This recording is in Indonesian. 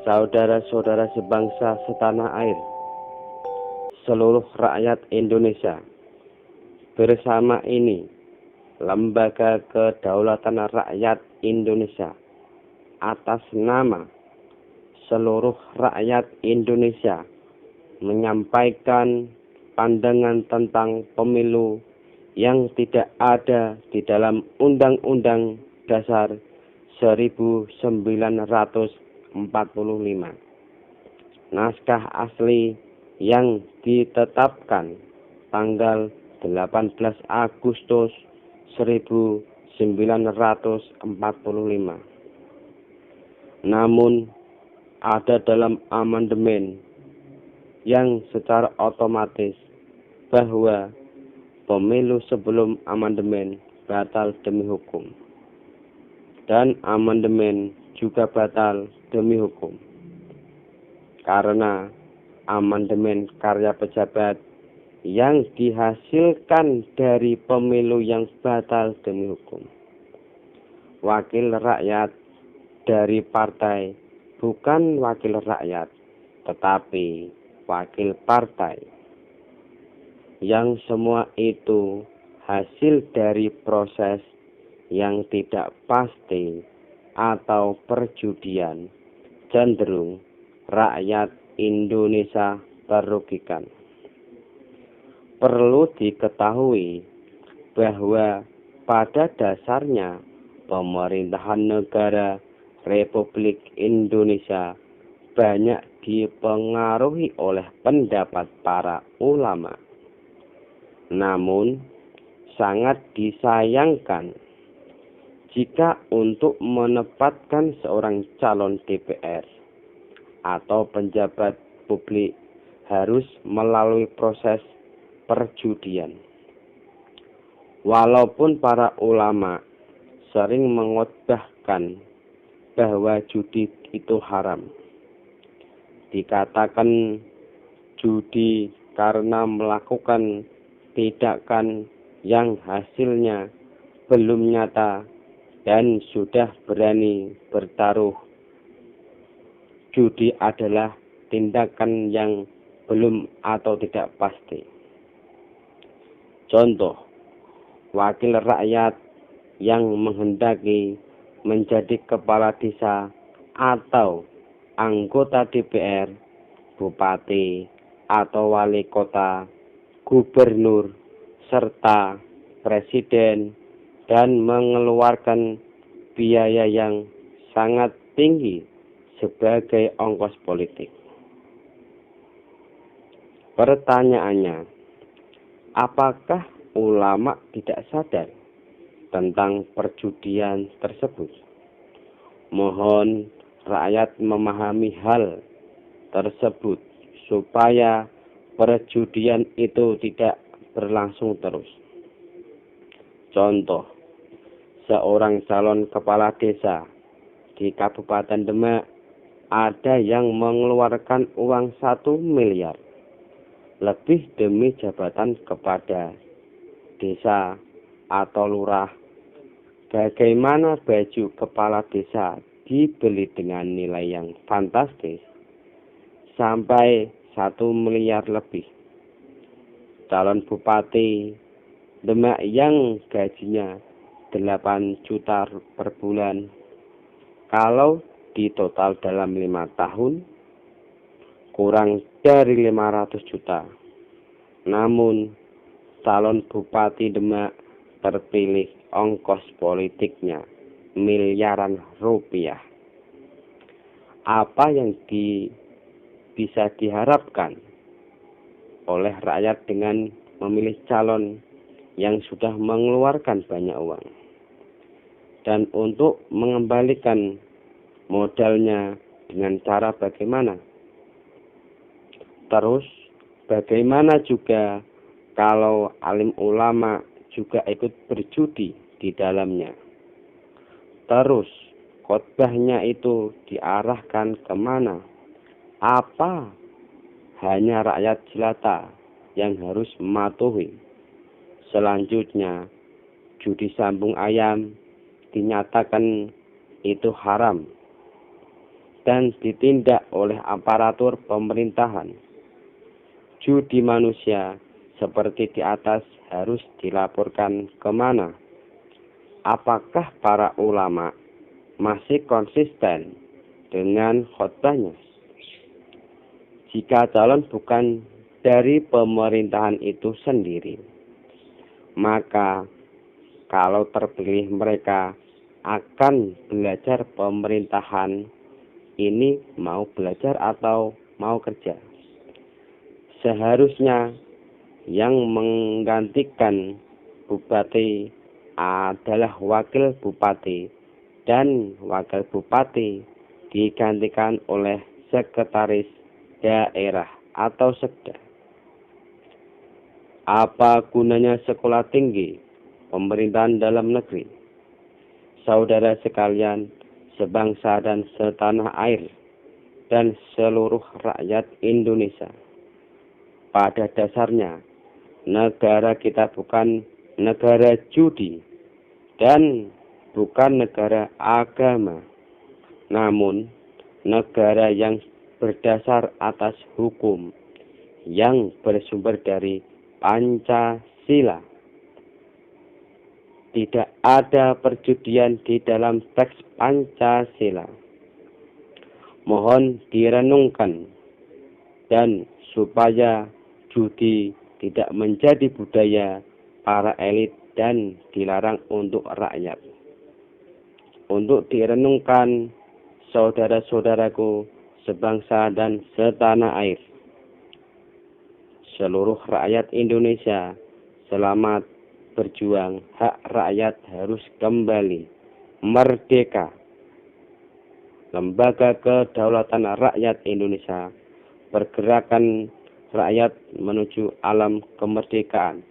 saudara-saudara sebangsa setanah air, seluruh rakyat Indonesia. Bersama ini, Lembaga Kedaulatan Rakyat Indonesia atas nama seluruh rakyat Indonesia menyampaikan pandangan tentang pemilu yang tidak ada di dalam Undang-Undang Dasar 1945. Naskah asli yang ditetapkan tanggal 18 Agustus 1945. Namun ada dalam amandemen yang secara otomatis bahwa pemilu sebelum amandemen batal demi hukum, dan amandemen juga batal demi hukum karena amandemen karya pejabat yang dihasilkan dari pemilu yang batal demi hukum. Wakil rakyat dari partai bukan wakil rakyat, tetapi wakil partai, yang semua itu hasil dari proses yang tidak pasti atau perjudian. Cenderung rakyat Indonesia terugikan. Perlu diketahui bahwa pada dasarnya pemerintahan negara Republik Indonesia banyak dipengaruhi oleh pendapat para ulama. Namun sangat disayangkan jika untuk menempatkan seorang calon DPR atau penjabat publik harus melalui proses perjudian. Walaupun para ulama sering mengotbahkan bahwa judi itu haram, dikatakan judi karena melakukan tindakan yang hasilnya belum nyata dan sudah berani bertaruh. Judi adalah tindakan yang belum atau tidak pasti. Contoh, wakil rakyat yang menghendaki menjadi kepala desa atau anggota DPR, bupati atau wali kota, gubernur, serta presiden, dan mengeluarkan biaya yang sangat tinggi sebagai ongkos politik. Pertanyaannya, apakah ulama tidak sadar tentang perjudian tersebut? Mohon rakyat memahami hal tersebut supaya perjudian itu tidak berlangsung terus. Contoh, seorang calon kepala desa di Kabupaten Demak ada yang mengeluarkan uang 1 miliar lebih demi jabatan kepada desa atau lurah. Bagaimana baju kepala desa dibeli dengan nilai yang fantastis sampai 1 miliar lebih? Calon bupati Demak yang gajinya 8 juta per bulan, kalau ditotal dalam 5 tahun kurang dari 500 juta. Namun calon bupati Demak terpilih ongkos politiknya miliaran rupiah. Apa yang bisa diharapkan oleh rakyat dengan memilih calon yang sudah mengeluarkan banyak uang? Dan untuk mengembalikan modalnya dengan cara bagaimana? Terus bagaimana juga kalau alim ulama juga ikut berjudi di dalamnya? Terus khotbahnya itu diarahkan kemana? Apa hanya rakyat jelata yang harus mematuhi? Selanjutnya, judi sambung ayam dinyatakan itu haram. dan ditindak oleh aparatur pemerintahan. Judi manusia seperti di atas harus dilaporkan kemana? Apakah para ulama masih konsisten dengan khotbahnya? Jika calon bukan dari pemerintahan itu sendiri, maka kalau terpilih mereka akan belajar pemerintahan ini mau belajar atau mau kerja. Seharusnya yang menggantikan bupati adalah wakil bupati dan wakil bupati digantikan oleh sekretaris daerah atau sekda. Apa gunanya sekolah tinggi pemerintahan dalam negeri? Saudara sekalian, sebangsa dan setanah air, dan seluruh rakyat Indonesia. Pada dasarnya, negara kita bukan negara judi dan bukan negara agama, namun negara yang berdasar atas hukum yang bersumber dari Pancasila. Tidak ada perjudian di dalam teks Pancasila. Mohon direnungkan dan supaya judi tidak menjadi budaya para elit dan dilarang untuk rakyat. Untuk direnungkan saudara-saudaraku sebangsa dan setanah air. Seluruh rakyat Indonesia, selamat berjuang. Hak rakyat harus kembali merdeka. Lembaga Kedaulatan Rakyat Indonesia, pergerakan rakyat menuju alam kemerdekaan.